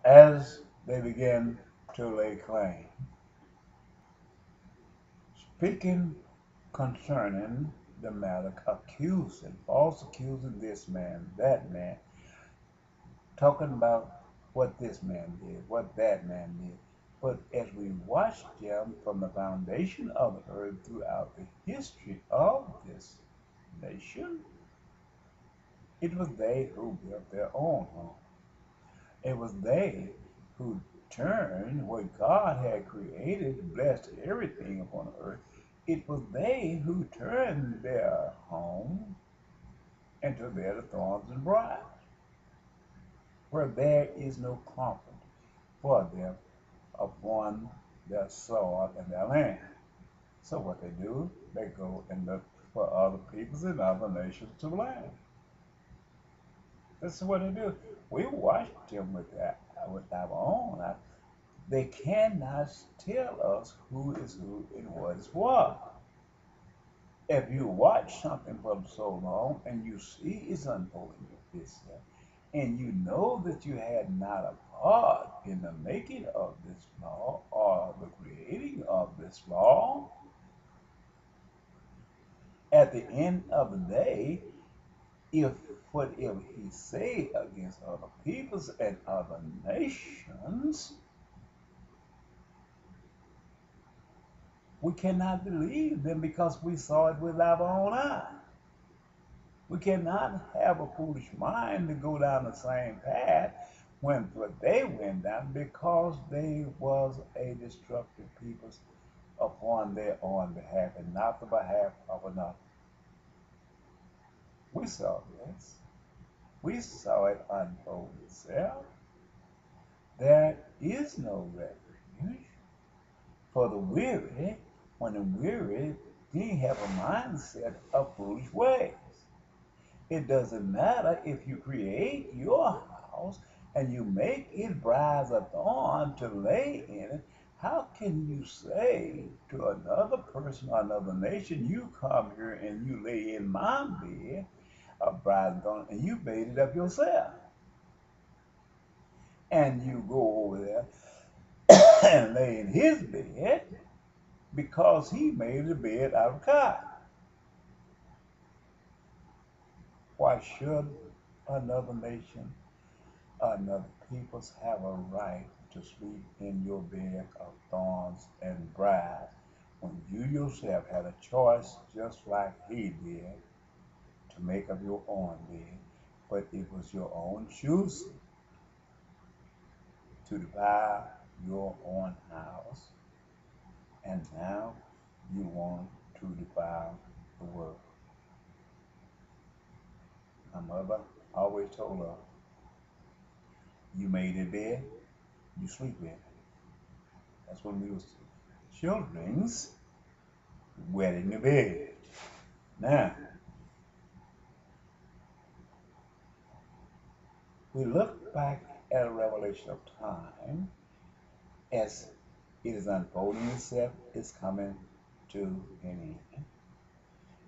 as they began to lay claim, speaking concerning the matter, accusing, false accusing this man, that man, talking about what this man did, what that man did. But as we watch them from the foundation of the earth throughout the history of this nation, it was they who built their own home. It was they who turned what God had created, blessed everything upon the earth. It was they who turned their home into a bed of thorns and briars, where there is no comfort for them upon their soil and their land. So what they do, they go and look for other peoples and other nations to land. This is what they do. We watch them with our own eyes. They cannot tell us who is who and what is what. If you watch something for so long and you see it's unfolding itself, and you know that you had not a part in the making of this law or the creating of this law, at the end of the day, if whatever he say against other peoples and other nations, we cannot believe them because we saw it with our own eyes. We cannot have a foolish mind to go down the same path when what they went down because they was a destructive people upon their own behalf and not the behalf of another. We saw this. We saw it unfold itself. There is no refuge for the weary when the weary they have a mindset of foolish ways. It doesn't matter if you create your house and you make it briars of thorn to lay in it. How can you say to another person or another nation, you come here and you lay in my bed of briars of thorn and you made it up yourself? And you go over there and lay in his bed because he made the bed out of cotton. Why should another nation, another peoples have a right to sleep in your bed of thorns and briars when you yourself had a choice just like he did to make up your own bed, but it was your own choosing to devour your own house, and now you want to devour the world. My mother always told us, you made a bed, you sleep in it. That's when we was children's wet in the bed. Now, we look back at a revelation of time as it is unfolding itself, is coming to an end.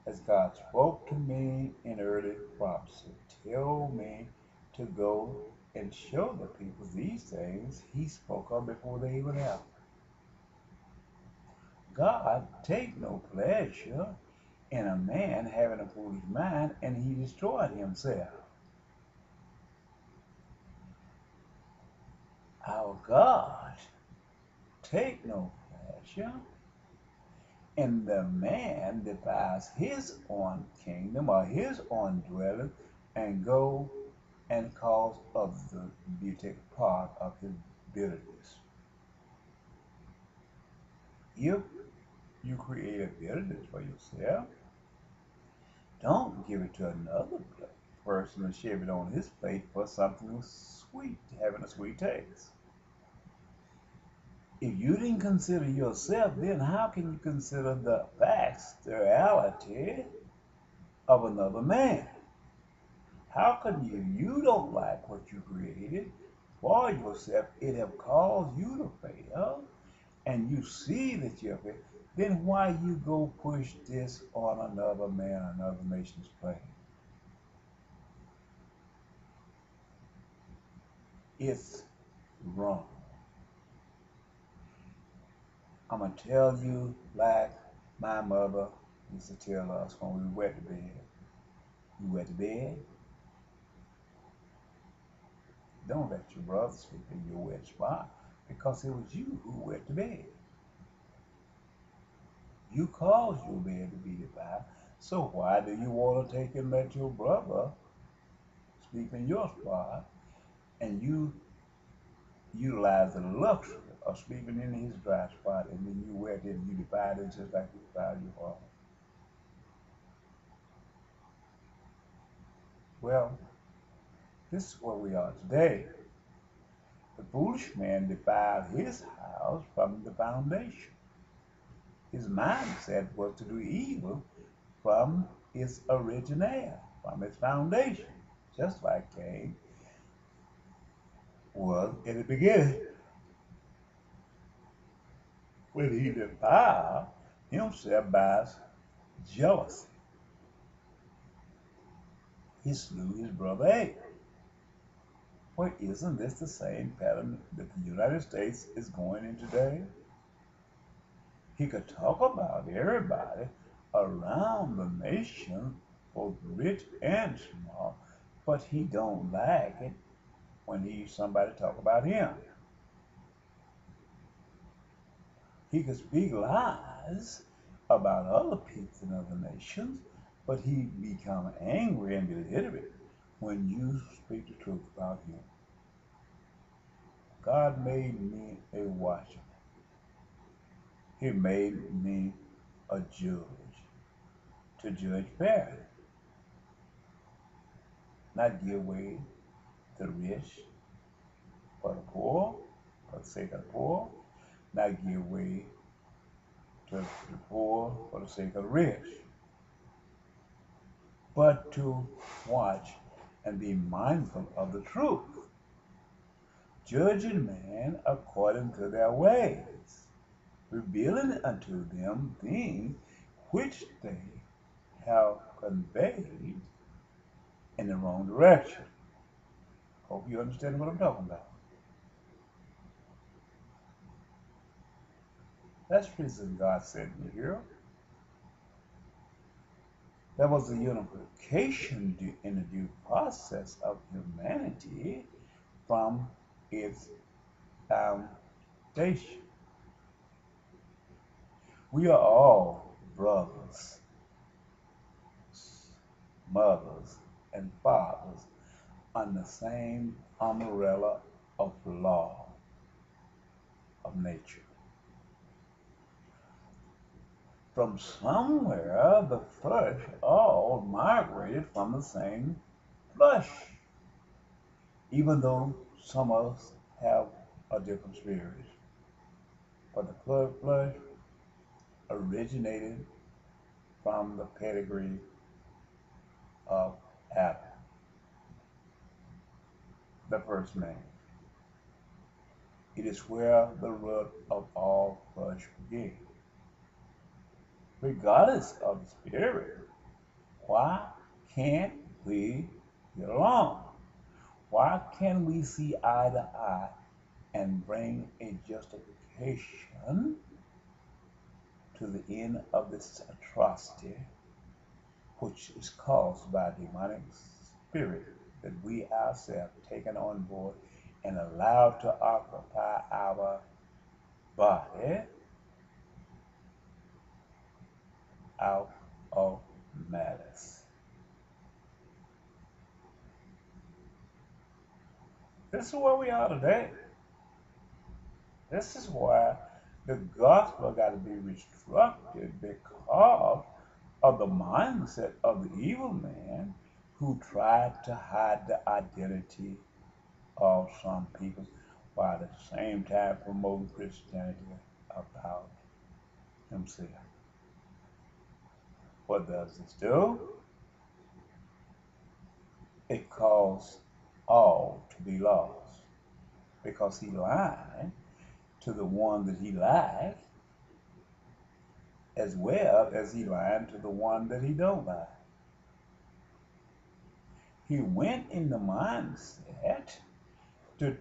As God spoke to me in early prophecy, tell me to go and show the people these things he spoke of before they even happened. God take no pleasure in a man having a foolish mind, and he destroyed himself. Our God take no pleasure in the man defies his own kingdom or his own dwelling and go and cause others to be take part of his bitterness. If you create a bitterness for yourself, don't give it to another person and shove it on his plate for something sweet, having a sweet taste. If you didn't consider yourself, then how can you consider the facts, the reality of another man? How can you don't like what you created for yourself, it have caused you to fail, and you see that you're failed, then why you go push this on another man, another nation's plate? It's wrong. I'm going to tell you like my mother used to tell us when we went to bed. You went to bed, don't let your brother sleep in your wet spot because it was you who went to bed. You caused your bed to be defiled. So why do you want to take and let your brother sleep in your spot and you utilize the luxury of sleeping in his dry spot and then you wet it and you defiled it just like you defiled your father? Well, this is where we are today. The foolish man defiled his house from the foundation. His mindset was to do evil from its original, from its foundation, just like Cain was in the beginning. When he defiled himself by jealousy, he slew his brother Abel. Well, isn't this the same pattern that the United States is going in today? He could talk about everybody around the nation, both rich and small, but he don't like it when he somebody talk about him. He could speak lies about other people in other nations, but he become angry and belligerent when you speak the truth about him. God made me a watchman. He made me a judge to judge fairly, not give way to the rich for the poor, for the sake of the poor, not give way to the poor for the sake of the rich, but to watch and be mindful of the truth, judging man according to their ways, revealing unto them things which they have conveyed in the wrong direction. Hope you understand what I'm talking about. That's the reason God sent me here. There was a unification in the due process of humanity from its foundation. We are all brothers, mothers, and fathers under the same umbrella of law of nature. From somewhere, the flesh all migrated from the same flesh, even though some of us have a different spirit. But the flesh originated from the pedigree of Adam, the first man. It is where the root of all flesh began. Regardless of the spirit, why can't we get along? Why can't we see eye to eye and bring a justification to the end of this atrocity, which is caused by a demonic spirit that we ourselves taken on board and allowed to occupy our body out of malice? This is where we are today. This is why the gospel got to be restructured because of the mindset of the evil man who tried to hide the identity of some people while at the same time promoting Christianity about himself. What does this do? It caused all to be lost because he lied to the one that he liked as well as he lied to the one that he don't like. He went in the mindset to